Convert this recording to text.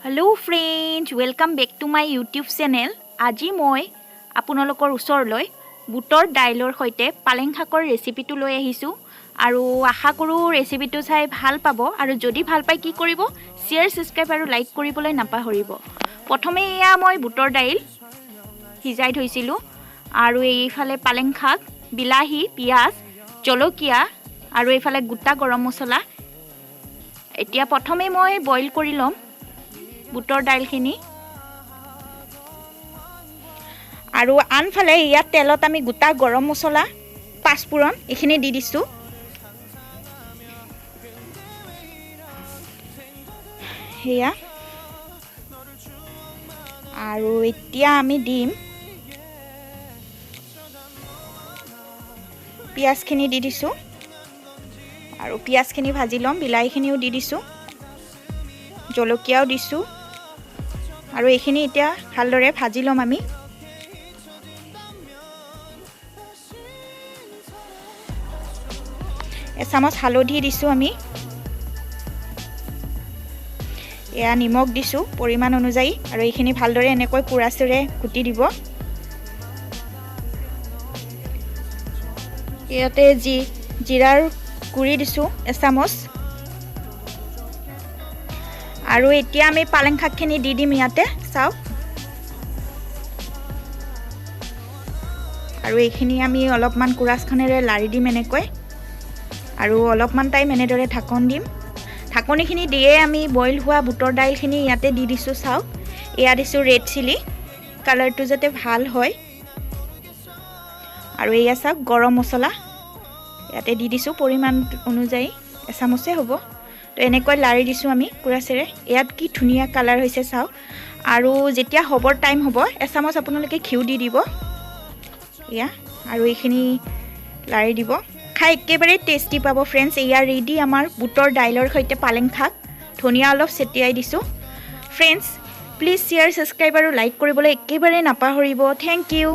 Hello friends, welcome back to my YouTube channel. আজি মই আপোনালোকৰ ওচৰলৈ বুটৰ দাইলৰ সৈতে পালেং শাকৰ ৰেচিপিটো লৈ আহিছো আৰু আশা কৰো ৰেচিপিটো চাই ভাল পাব আৰু যদি ভাল পায় কি কৰিব শেয়াৰ সাবস্ক্ৰাইব আৰু লাইক কৰিবলৈ নাপাহৰিব। প্ৰথমে এয়া মই বুটৰ দাইল সিজাই থৈছিলো আৰু এইফালে পালেং শাক, বিলাহী, পিয়াজ, জলকীয়া আৰু এইফালে গোটা গৰম মছলা। এতিয়া প্ৰথমে মই বইল কৰি লম বুটৰ দাইলখিনি আৰু আনফালে ইয়াত তেলত আমি গোটা গৰম মছলা, পাঁচফোৰণ এইখিনি দি দিছো। হেয়া আৰু এতিয়া আমি দিম পিয়াজখিনি দি দিছো আৰু পিয়াজখিনি ভাজি লম। বিলাহীখিনিও দি দিছো, জলকীয়াও দিছো আৰু এইখিনি এতিয়া ভালদৰে ভাজি লম আমি। এচামুচ হালধি দিছো আমি, এয়া নিমখ দিছো পৰিমাণ অনুযায়ী আৰু এইখিনি ভালদৰে এনেকৈ কুৰাচেৰে কুটি দিব। ইয়াতে জিৰাৰ গুড়ি দিছো এচামুচ আৰু এতিয়া আমি পালেং শাকখিনি দি দিম ইয়াতে। চাওক আৰু এইখিনি আমি অলপমান কুৰাছখনেৰে লাৰি দিম এনেকৈ আৰু অলপমান টাইম এনেদৰে ঢাকন দিম। ঢাকনিখিনি দিয়ে আমি বইল হোৱা বুটৰ দাইলখিনি ইয়াতে দি দিছো। চাওক এয়া দিছো ৰেড চিলি, কালাৰটো যাতে ভাল হয় আৰু এয়া চাওক গৰম মছলা ইয়াতে দি দিছো পৰিমাণ অনুযায়ী এচামুচে হ'ব। তো এনেকৈ লাৰি দিছো আমি কুৰাচেৰে। ইয়াত কি ধুনীয়া কালাৰ হৈছে চাওক আৰু যেতিয়া হ'বৰ টাইম হ'ব এচামুচ আপোনালোকে ঘিউ দি দিব এয়া আৰু এইখিনি লাৰি দিব। খাই একেবাৰে টেষ্টি পাব ফ্ৰেণ্ডছ। এয়া ৰেডি আমাৰ বুটৰ দাইলৰ সৈতে পালেং শাক। ধনিয়া অলপ ছটিয়াই দিছো। ফ্ৰেণ্ডছ প্লিজ শ্বেয়াৰ, ছাবস্ক্ৰাইব আৰু লাইক কৰিবলৈ একেবাৰে নাপাহৰিব। Thank U.